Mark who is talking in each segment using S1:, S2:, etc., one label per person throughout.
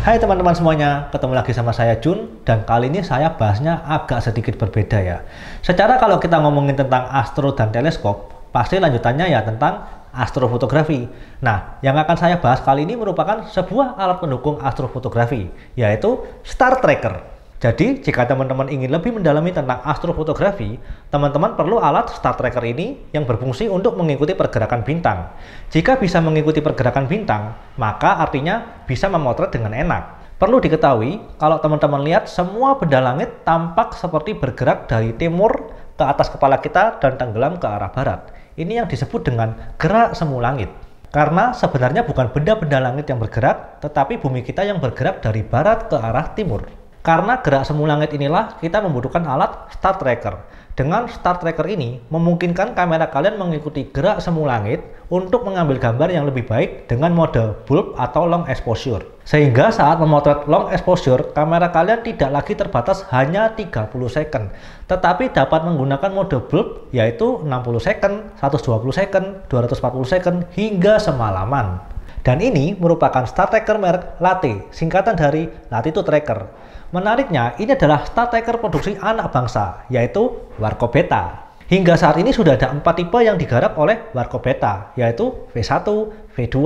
S1: Hai teman-teman semuanya, ketemu lagi sama saya Jun, dan kali ini saya bahasnya agak sedikit berbeda ya. Secara kalau kita ngomongin tentang astro dan teleskop, pasti lanjutannya ya tentang astrofotografi. Nah, yang akan saya bahas kali ini merupakan sebuah alat pendukung astrofotografi, yaitu Star Tracker. Jadi, jika teman-teman ingin lebih mendalami tentang astrofotografi, teman-teman perlu alat Star Tracker ini yang berfungsi untuk mengikuti pergerakan bintang. Jika bisa mengikuti pergerakan bintang, maka artinya bisa memotret dengan enak. Perlu diketahui, kalau teman-teman lihat semua benda langit tampak seperti bergerak dari timur ke atas kepala kita dan tenggelam ke arah barat. Ini yang disebut dengan gerak semu langit. Karena sebenarnya bukan benda-benda langit yang bergerak, tetapi bumi kita yang bergerak dari barat ke arah timur. Karena gerak semu langit inilah kita membutuhkan alat Star Tracker. Dengan Star Tracker ini memungkinkan kamera kalian mengikuti gerak semu langit untuk mengambil gambar yang lebih baik dengan mode bulb atau long exposure. Sehingga saat memotret long exposure, kamera kalian tidak lagi terbatas hanya 30 second, tetapi dapat menggunakan mode bulb yaitu 60 second, 120 second, 240 second hingga semalaman. Dan ini merupakan Star Tracker merek Late, singkatan dari Latitude Tracker. Menariknya, ini adalah Star Tracker produksi anak bangsa, yaitu Warco Beta. Hingga saat ini sudah ada 4 tipe yang digarap oleh Warco Beta, yaitu V1, V2,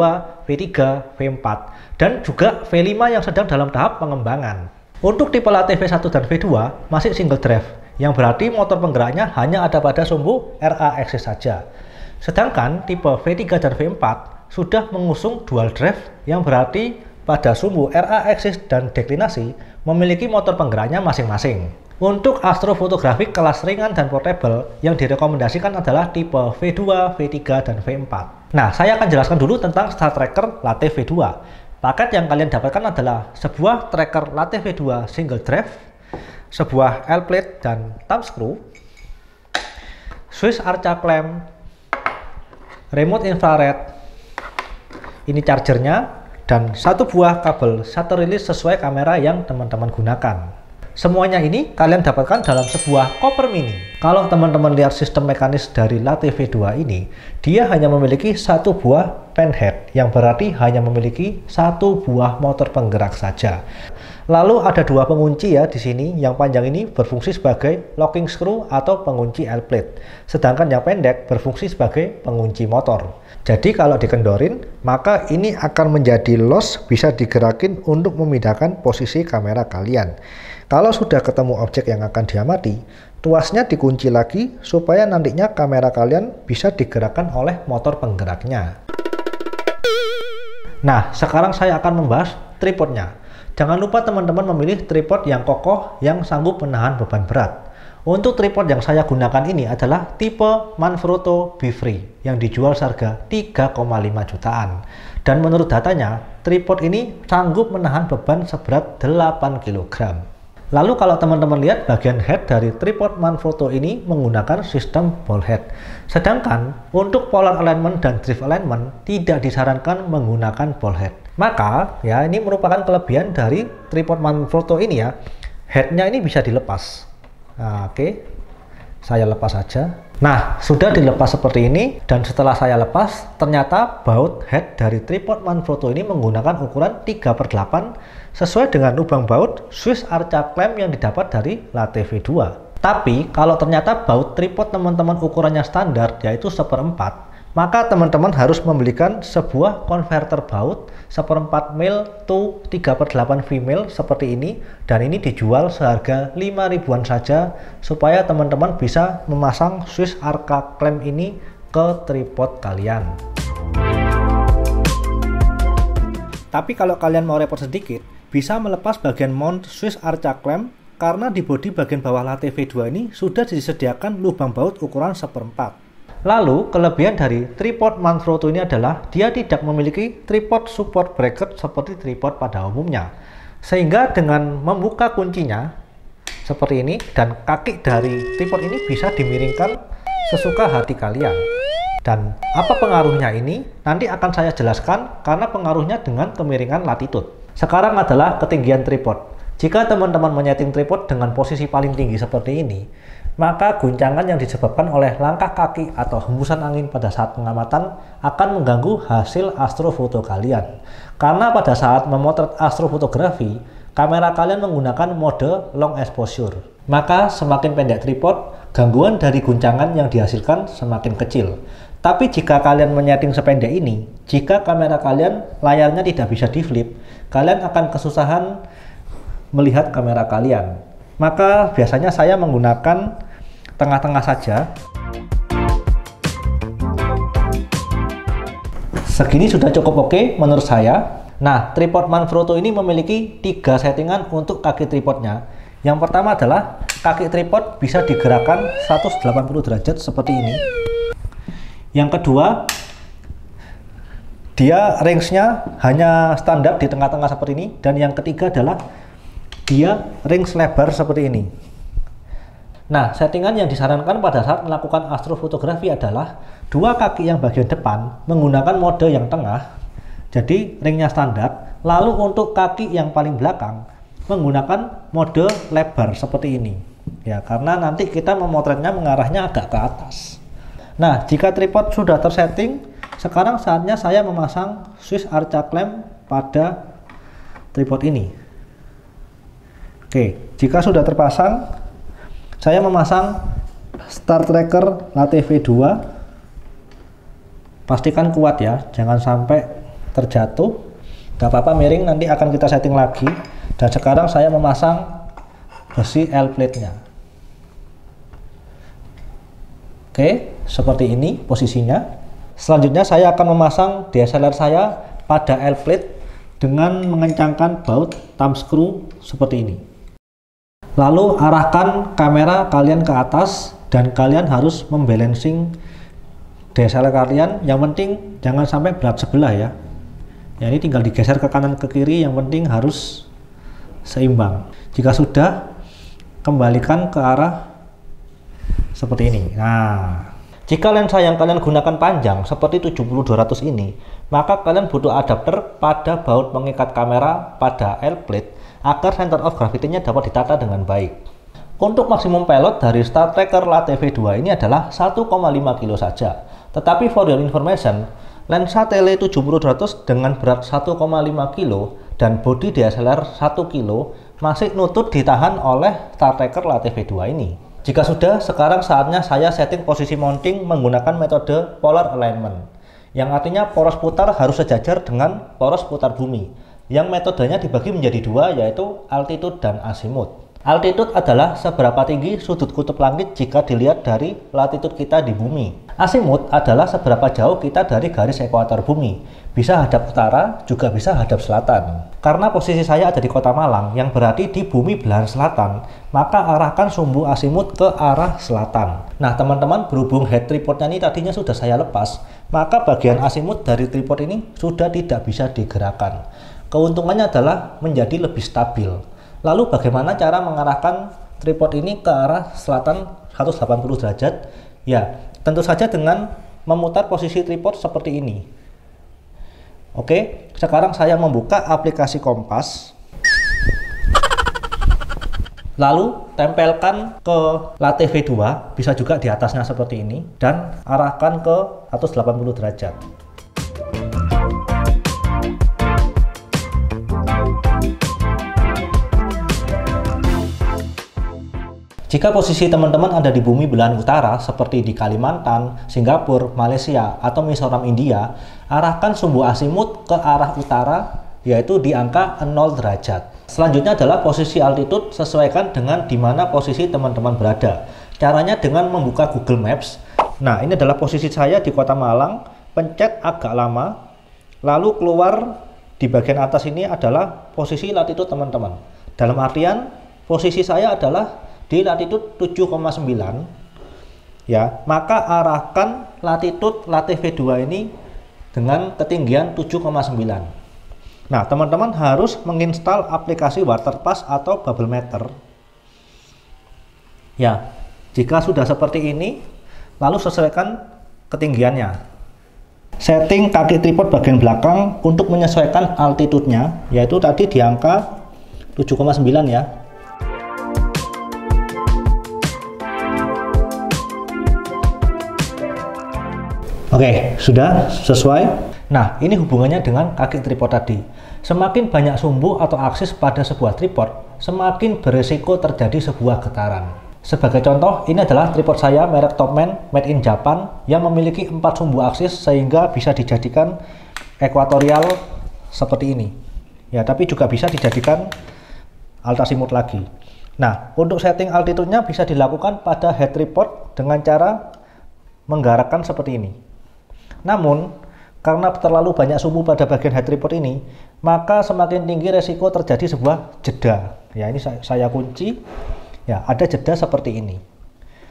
S1: V3, V4, dan juga V5 yang sedang dalam tahap pengembangan. Untuk tipe Late V1 dan V2 masih single drive, yang berarti motor penggeraknya hanya ada pada sumbu RA axis saja. Sedangkan tipe V3 dan V4 sudah mengusung dual drive, yang berarti pada sumbu RA axis dan deklinasi memiliki motor penggeraknya masing-masing. Untuk astrofotografi kelas ringan dan portable yang direkomendasikan adalah tipe V2, V3, dan V4. Nah, saya akan jelaskan dulu tentang Star Tracker Late V2. Paket yang kalian dapatkan adalah sebuah tracker Late V2 single drive, sebuah L-plate dan thumb screw, Swiss Arca clamp, remote infrared, ini chargernya, dan satu buah kabel shutter release sesuai kamera yang teman-teman gunakan. Semuanya ini kalian dapatkan dalam sebuah koper mini. Kalau teman-teman lihat sistem mekanis dari Late V2 ini, dia hanya memiliki satu buah pen head, yang berarti hanya memiliki satu buah motor penggerak saja. Lalu ada dua pengunci ya di sini. Yang panjang ini berfungsi sebagai locking screw atau pengunci L-plate, sedangkan yang pendek berfungsi sebagai pengunci motor. Jadi kalau dikendorin, maka ini akan menjadi los, bisa digerakin untuk memindahkan posisi kamera kalian. Kalau sudah ketemu objek yang akan diamati, tuasnya dikunci lagi supaya nantinya kamera kalian bisa digerakkan oleh motor penggeraknya. Nah, sekarang saya akan membahas tripodnya. Jangan lupa teman-teman memilih tripod yang kokoh yang sanggup menahan beban berat. Untuk tripod yang saya gunakan ini adalah tipe Manfrotto Be-Free yang dijual seharga 3,5 jutaan. Dan menurut datanya, tripod ini sanggup menahan beban seberat 8 kg. Lalu kalau teman-teman lihat bagian head dari tripod Manfrotto ini menggunakan sistem ball head. Sedangkan untuk polar alignment dan drift alignment tidak disarankan menggunakan ball head. Maka ya ini merupakan kelebihan dari tripod Manfrotto ini ya. Headnya ini bisa dilepas. Nah, oke, saya lepas saja. Nah, sudah dilepas seperti ini, dan setelah saya lepas, ternyata baut head dari tripod Manfrotto ini menggunakan ukuran 3/8 sesuai dengan lubang baut Swiss Arca clamp yang didapat dari Late V2. Tapi kalau ternyata baut tripod teman-teman ukurannya standar yaitu 1/4, maka teman-teman harus membelikan sebuah konverter baut 1/4 mil to 3/8 female seperti ini, dan ini dijual seharga 5 ribuan saja supaya teman-teman bisa memasang Swiss Arca clamp ini ke tripod kalian. Tapi kalau kalian mau repot sedikit, bisa melepas bagian mount Swiss Arca clamp, karena di bodi bagian bawah Late V2 ini sudah disediakan lubang baut ukuran 1/4. Lalu, kelebihan dari tripod Manfrotto ini adalah dia tidak memiliki tripod support bracket seperti tripod pada umumnya. Sehingga dengan membuka kuncinya seperti ini, dan kaki dari tripod ini bisa dimiringkan sesuka hati kalian. Dan apa pengaruhnya ini? Nanti akan saya jelaskan karena pengaruhnya dengan kemiringan latitude. Sekarang adalah ketinggian tripod. Jika teman-teman menyeting tripod dengan posisi paling tinggi seperti ini, maka guncangan yang disebabkan oleh langkah kaki atau hembusan angin pada saat pengamatan akan mengganggu hasil astrofoto kalian. Karena pada saat memotret astrofotografi, kamera kalian menggunakan mode long exposure. Maka semakin pendek tripod, gangguan dari guncangan yang dihasilkan semakin kecil. Tapi jika kalian menyeting sependek ini, jika kamera kalian layarnya tidak bisa di flip, kalian akan kesusahan melihat kamera kalian. Maka biasanya saya menggunakan tengah-tengah saja. Segini sudah cukup oke menurut saya. Nah, tripod Manfrotto ini memiliki 3 settingan untuk kaki tripodnya. Yang pertama adalah kaki tripod bisa digerakkan 180 derajat seperti ini. Yang kedua, dia range-nya hanya standar di tengah-tengah seperti ini. Dan yang ketiga adalah dia range lebar seperti ini. Nah, settingan yang disarankan pada saat melakukan astrofotografi adalah 2 kaki yang bagian depan menggunakan mode yang tengah, jadi ringnya standar. Lalu untuk kaki yang paling belakang menggunakan mode lebar seperti ini. Ya, karena nanti kita memotretnya mengarahnya agak ke atas. Nah, jika tripod sudah tersetting, sekarang saatnya saya memasang Swiss Arca clamp pada tripod ini. Oke, jika sudah terpasang, saya memasang Star Tracker LaTeV 2. Pastikan kuat ya, jangan sampai terjatuh. Gak apa-apa miring, nanti akan kita setting lagi. Dan sekarang saya memasang besi L-plate-nya. Oke, seperti ini posisinya. Selanjutnya saya akan memasang DSLR saya pada L-plate dengan mengencangkan baut thumb screw seperti ini. Lalu arahkan kamera kalian ke atas dan kalian harus membalancing DSLR kalian. Yang penting jangan sampai berat sebelah ya. Ya, ini tinggal digeser ke kanan ke kiri, yang penting harus seimbang. Jika sudah, kembalikan ke arah seperti ini. Nah, jika lensa yang kalian gunakan panjang seperti 70-200 ini, maka kalian butuh adapter pada baut pengikat kamera pada L-plate agar center of gravity-nya dapat ditata dengan baik. Untuk maksimum payload dari Star Tracker LaTeV 2 ini adalah 1,5 kg saja. Tetapi for your information, lensa tele 70-200 dengan berat 1,5 kg dan bodi DSLR 1 kg masih nutut ditahan oleh Star Tracker LaTeV 2 ini. Jika sudah, sekarang saatnya saya setting posisi mounting menggunakan metode polar alignment, yang artinya poros putar harus sejajar dengan poros putar bumi. Yang metodenya dibagi menjadi 2, yaitu altitude dan azimuth. Altitude adalah seberapa tinggi sudut kutub langit jika dilihat dari latitude kita di bumi. Azimuth adalah seberapa jauh kita dari garis ekuator bumi. Bisa hadap utara, juga bisa hadap selatan. Karena posisi saya ada di Kota Malang, yang berarti di bumi belahan selatan, maka arahkan sumbu azimuth ke arah selatan. Nah teman-teman, berhubung head tripodnya ini tadinya sudah saya lepas, maka bagian azimuth dari tripod ini sudah tidak bisa digerakkan. Keuntungannya adalah menjadi lebih stabil. Lalu bagaimana cara mengarahkan tripod ini ke arah selatan 180 derajat? Ya, tentu saja dengan memutar posisi tripod seperti ini. Oke, sekarang saya membuka aplikasi Kompas. Lalu tempelkan ke LaTeV 2, bisa juga di atasnya seperti ini, dan arahkan ke 180 derajat. Jika posisi teman-teman ada di bumi belahan utara seperti di Kalimantan, Singapura, Malaysia, atau Mizoram, India, arahkan sumbu azimuth ke arah utara, yaitu di angka 0 derajat. Selanjutnya adalah posisi altitude, sesuaikan dengan di mana posisi teman-teman berada. Caranya dengan membuka Google Maps. Nah, ini adalah posisi saya di Kota Malang, pencet agak lama, lalu keluar di bagian atas ini adalah posisi latitude teman-teman. Dalam artian, posisi saya adalah di latitude 7,9 ya, maka arahkan latitude LaTeV 2 ini dengan ketinggian 7,9. Nah, teman-teman harus menginstal aplikasi Waterpass atau Bubble Meter. Ya, jika sudah seperti ini, lalu sesuaikan ketinggiannya. Setting kaki tripod bagian belakang untuk menyesuaikan altitude-nya, yaitu tadi di angka 7,9 ya. Oke, sudah sesuai. Nah, ini hubungannya dengan kaki tripod tadi. Semakin banyak sumbu atau aksis pada sebuah tripod, semakin berisiko terjadi sebuah getaran. Sebagai contoh, ini adalah tripod saya merek Topman made in Japan yang memiliki 4 sumbu aksis sehingga bisa dijadikan ekuatorial seperti ini. Ya, tapi juga bisa dijadikan altasimut lagi. Nah, untuk setting altitude-nya bisa dilakukan pada head tripod dengan cara menggerakkan seperti ini. Namun, karena terlalu banyak sumbu pada bagian head tripod ini, maka semakin tinggi resiko terjadi sebuah jeda. Ya, ini saya kunci. Ya, ada jeda seperti ini.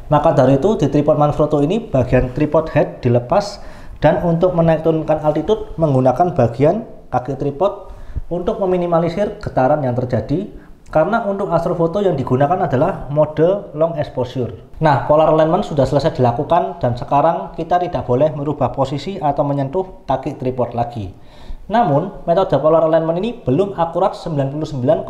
S1: Maka dari itu, di tripod Manfrotto ini, bagian tripod head dilepas, dan untuk menaik turunkan altitude menggunakan bagian kaki tripod untuk meminimalisir getaran yang terjadi. Karena untuk astrofoto yang digunakan adalah mode long exposure. Nah, polar alignment sudah selesai dilakukan dan sekarang kita tidak boleh merubah posisi atau menyentuh kaki tripod lagi. Namun, metode polar alignment ini belum akurat 99,99%.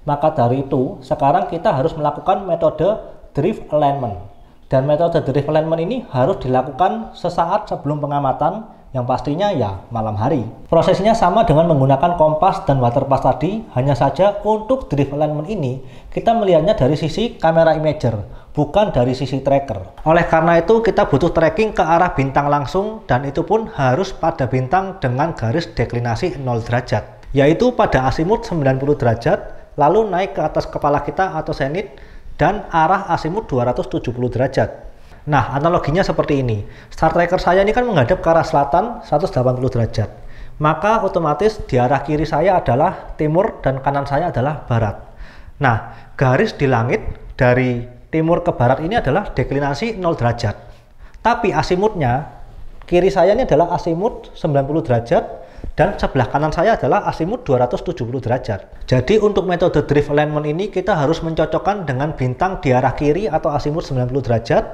S1: Maka dari itu, sekarang kita harus melakukan metode drift alignment. Dan metode drift alignment ini harus dilakukan sesaat sebelum pengamatan, yang pastinya ya malam hari. Prosesnya sama dengan menggunakan kompas dan waterpass tadi, hanya saja untuk drift alignment ini kita melihatnya dari sisi kamera imager, bukan dari sisi tracker. Oleh karena itu kita butuh tracking ke arah bintang langsung, dan itu pun harus pada bintang dengan garis deklinasi 0 derajat, yaitu pada asimut 90 derajat, lalu naik ke atas kepala kita atau zenith, dan arah asimut 270 derajat. Nah, analoginya seperti ini. Star tracker saya ini kan menghadap ke arah selatan 180 derajat. Maka otomatis di arah kiri saya adalah timur dan kanan saya adalah barat. Nah, garis di langit dari timur ke barat ini adalah deklinasi 0 derajat. Tapi asimutnya, kiri saya ini adalah asimut 90 derajat dan sebelah kanan saya adalah asimut 270 derajat. Jadi untuk metode drift alignment ini kita harus mencocokkan dengan bintang di arah kiri atau asimut 90 derajat,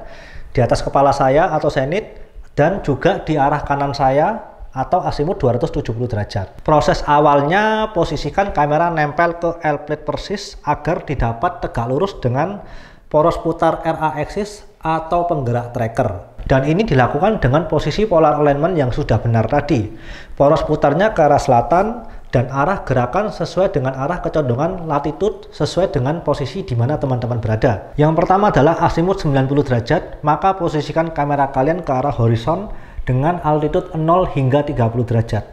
S1: di atas kepala saya atau zenith, dan juga di arah kanan saya atau asimut 270 derajat. Proses awalnya posisikan kamera nempel ke L plate persis agar didapat tegak lurus dengan poros putar RA axis atau penggerak tracker. Dan ini dilakukan dengan posisi polar alignment yang sudah benar tadi. Poros putarnya ke arah selatan dan arah gerakan sesuai dengan arah kecondongan latitude sesuai dengan posisi di mana teman-teman berada. Yang pertama adalah asimut 90 derajat, maka posisikan kamera kalian ke arah horizon dengan altitude 0 hingga 30 derajat.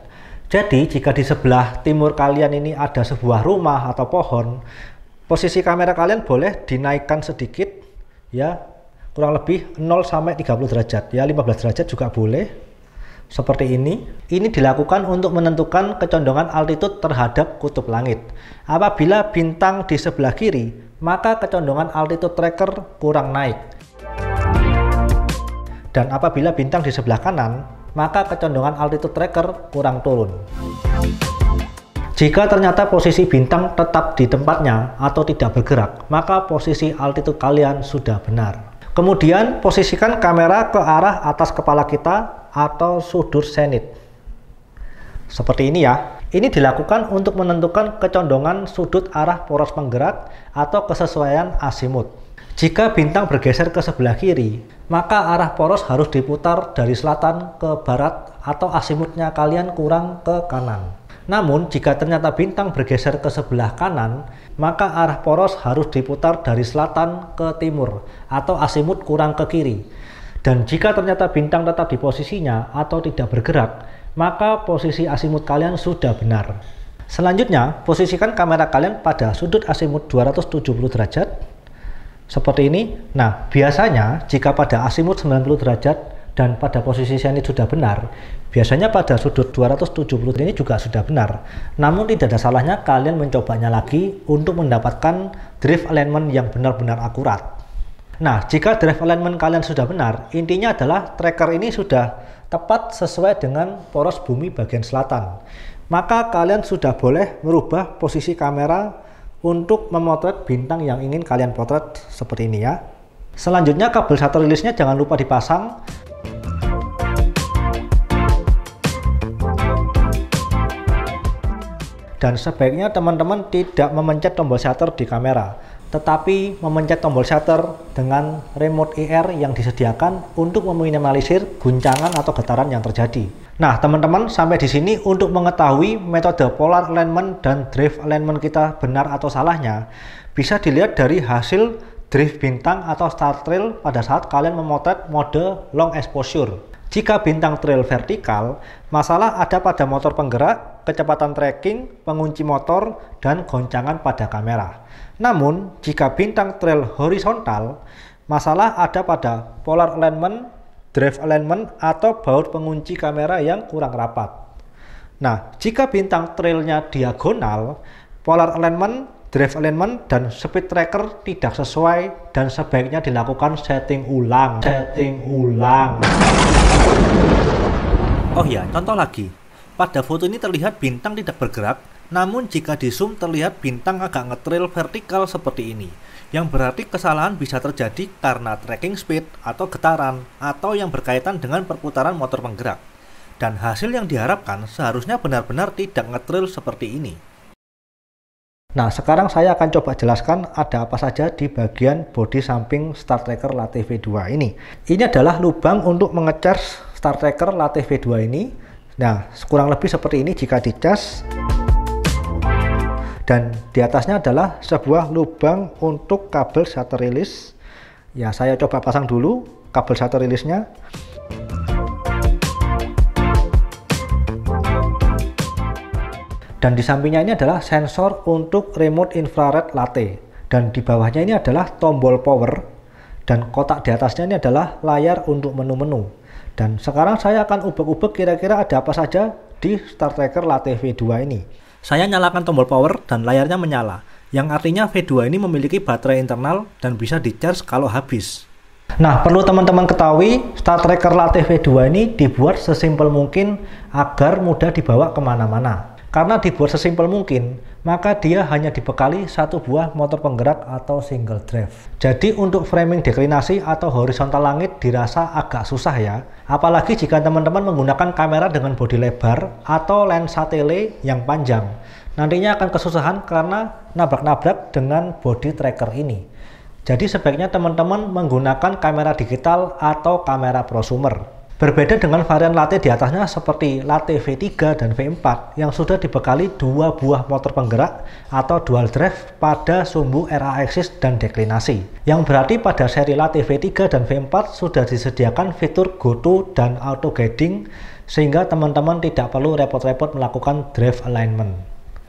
S1: Jadi jika di sebelah timur kalian ini ada sebuah rumah atau pohon, posisi kamera kalian boleh dinaikkan sedikit, ya kurang lebih 0 sampai 30 derajat, ya 15 derajat juga boleh. Seperti ini. Ini dilakukan untuk menentukan kecondongan altitude terhadap kutub langit. Apabila bintang di sebelah kiri, maka kecondongan altitude tracker kurang naik. Dan apabila bintang di sebelah kanan, maka kecondongan altitude tracker kurang turun. Jika ternyata posisi bintang tetap di tempatnya atau tidak bergerak, maka posisi altitude kalian sudah benar. Kemudian posisikan kamera ke arah atas kepala kita atau sudut zenith. Seperti ini ya. Ini dilakukan untuk menentukan kecondongan sudut arah poros penggerak atau kesesuaian asimut. Jika bintang bergeser ke sebelah kiri, maka arah poros harus diputar dari selatan ke barat atau asimutnya kalian kurang ke kanan. Namun, jika ternyata bintang bergeser ke sebelah kanan, maka arah poros harus diputar dari selatan ke timur atau asimut kurang ke kiri. Dan jika ternyata bintang tetap di posisinya atau tidak bergerak, maka posisi asimut kalian sudah benar. Selanjutnya, posisikan kamera kalian pada sudut asimut 270 derajat. Seperti ini. Nah, biasanya jika pada asimut 90 derajat dan pada posisi zenith sudah benar, biasanya pada sudut 270 ini juga sudah benar. Namun tidak ada salahnya kalian mencobanya lagi untuk mendapatkan drift alignment yang benar-benar akurat. Nah, jika drift alignment kalian sudah benar, intinya adalah tracker ini sudah tepat sesuai dengan poros bumi bagian selatan. Maka kalian sudah boleh merubah posisi kamera untuk memotret bintang yang ingin kalian potret seperti ini ya. Selanjutnya kabel shutter release-nya jangan lupa dipasang. Dan sebaiknya teman-teman tidak memencet tombol shutter di kamera. tetapi memencet tombol shutter dengan remote ER yang disediakan untuk meminimalisir guncangan atau getaran yang terjadi. Nah, teman-teman, sampai di sini untuk mengetahui metode polar alignment dan drift alignment kita benar atau salahnya, bisa dilihat dari hasil drift bintang atau star trail pada saat kalian memotret mode long exposure. Jika bintang trail vertikal, masalah ada pada motor penggerak, kecepatan tracking, pengunci motor, dan goncangan pada kamera. Namun, jika bintang trail horizontal, masalah ada pada polar alignment, drift alignment, atau baut pengunci kamera yang kurang rapat. Nah, jika bintang trailnya diagonal, polar alignment, drift alignment, dan speed tracker tidak sesuai dan sebaiknya dilakukan setting ulang. Oh ya, contoh lagi. Pada foto ini terlihat bintang tidak bergerak, namun jika di zoom terlihat bintang agak ngetrail vertikal seperti ini. Yang berarti kesalahan bisa terjadi karena tracking speed atau getaran atau yang berkaitan dengan perputaran motor penggerak. Dan hasil yang diharapkan seharusnya benar-benar tidak ngetrail seperti ini. Nah, sekarang saya akan coba jelaskan ada apa saja di bagian bodi samping Star Tracker Latte V2 ini. Ini adalah lubang untuk mengecas Star Tracker Latte V2 ini. Nah, kurang lebih seperti ini jika dicas. Dan di atasnya adalah sebuah lubang untuk kabel shutter release. Ya, saya coba pasang dulu kabel shutter release-nya. Dan di sampingnya ini adalah sensor untuk remote infrared latte. Dan di bawahnya ini adalah tombol power. Dan kotak di atasnya ini adalah layar untuk menu-menu. Dan sekarang saya akan ubek-ubek kira-kira ada apa saja di Star Tracker Latte V2 ini. Saya nyalakan tombol power dan layarnya menyala. Yang artinya V2 ini memiliki baterai internal dan bisa di-charge kalau habis. Nah, perlu teman-teman ketahui, Star Tracker Latte V2 ini dibuat sesimpel mungkin agar mudah dibawa kemana-mana. Karena dibuat sesimpel mungkin, maka dia hanya dibekali satu buah motor penggerak atau single drive. Jadi untuk framing deklinasi atau horizontal langit dirasa agak susah ya. Apalagi jika teman-teman menggunakan kamera dengan bodi lebar atau lensa tele yang panjang. Nantinya akan kesusahan karena nabrak-nabrak dengan bodi tracker ini. Jadi sebaiknya teman-teman menggunakan kamera digital atau kamera prosumer. Berbeda dengan varian latte di atasnya seperti latte V3 dan V4 yang sudah dibekali dua buah motor penggerak atau dual drive pada sumbu RA axis dan deklinasi. Yang berarti pada seri latte V3 dan V4 sudah disediakan fitur GoTo dan auto guiding sehingga teman-teman tidak perlu repot-repot melakukan drive alignment.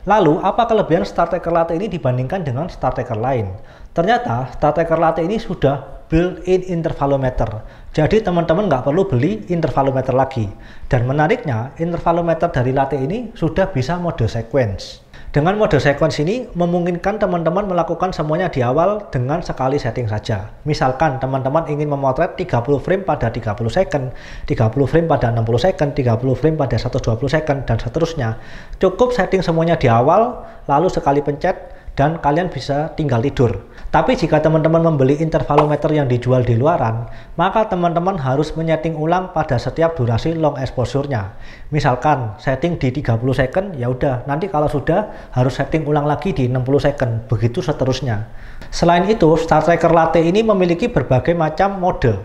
S1: Lalu, apa kelebihan Star Tracker Latte ini dibandingkan dengan Star Tracker lain? Ternyata Star Tracker Latte ini sudah built-in intervalometer. Jadi teman-teman nggak perlu beli intervalometer lagi. Dan menariknya, intervalometer dari Latte ini sudah bisa mode sequence. Dengan mode sequence ini memungkinkan teman-teman melakukan semuanya di awal dengan sekali setting saja. Misalkan teman-teman ingin memotret 30 frame pada 30 second, 30 frame pada 60 second, 30 frame pada 120 second, dan seterusnya. Cukup setting semuanya di awal, lalu sekali pencet, dan kalian bisa tinggal tidur. Tapi jika teman-teman membeli intervalometer yang dijual di luaran, maka teman-teman harus menyeting ulang pada setiap durasi long exposure-nya. Misalkan setting di 30 second, ya udah, nanti kalau sudah harus setting ulang lagi di 60 second, begitu seterusnya. Selain itu, Star Tracker Latte ini memiliki berbagai macam mode.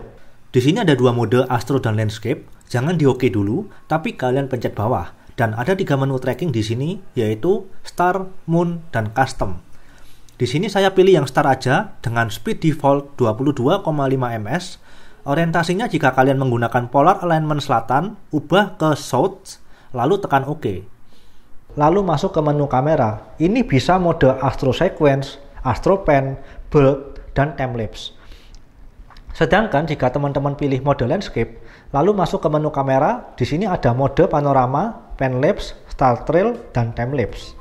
S1: Di sini ada dua mode Astro dan Landscape. Jangan di OK dulu, tapi kalian pencet bawah. Dan ada 3 menu tracking di sini, yaitu Star, Moon, dan Custom. Di sini saya pilih yang Star aja dengan speed default 22,5 ms. Orientasinya jika kalian menggunakan polar alignment selatan, ubah ke south, lalu tekan OK. Lalu masuk ke menu kamera. Ini bisa mode Astro Sequence, Astro Pen, Bulk, dan Timelapse. Sedangkan jika teman-teman pilih mode Landscape, lalu masuk ke menu kamera, di sini ada mode panorama, pen lapse, star trail, dan time lapse.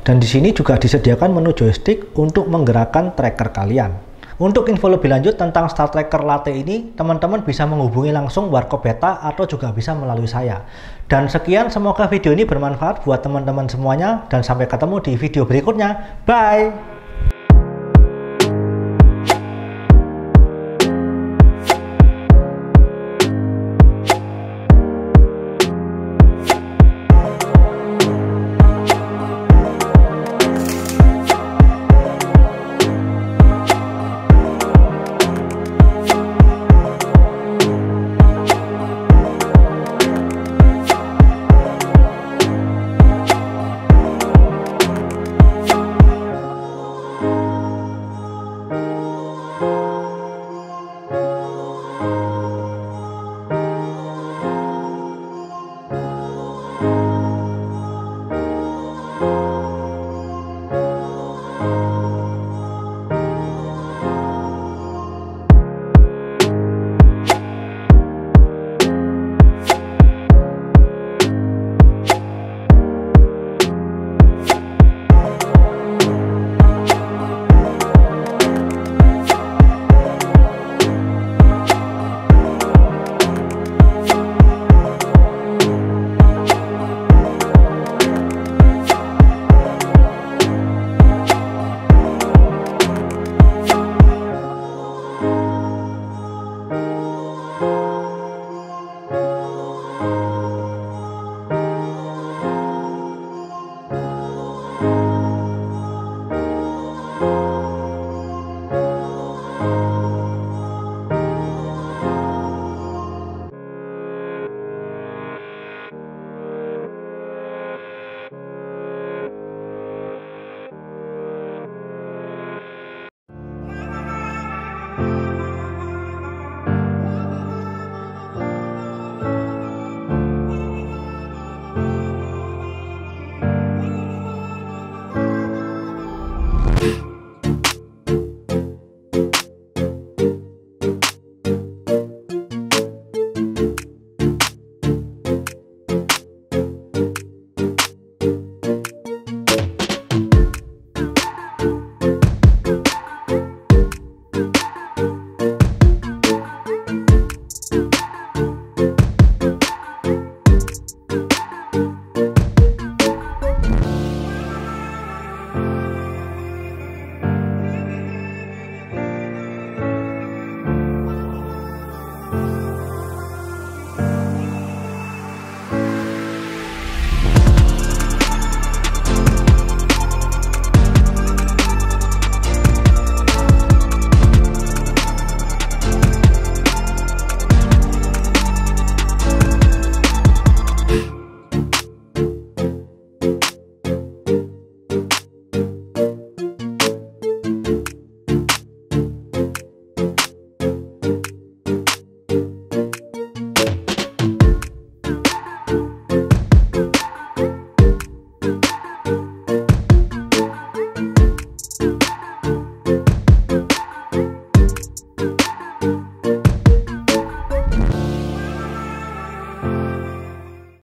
S1: Dan di sini juga disediakan menu joystick untuk menggerakkan tracker kalian. Untuk info lebih lanjut tentang Star Tracker Latte ini, teman-teman bisa menghubungi langsung Warkop Beta atau juga bisa melalui saya. Dan sekian, semoga video ini bermanfaat buat teman-teman semuanya dan sampai ketemu di video berikutnya. Bye!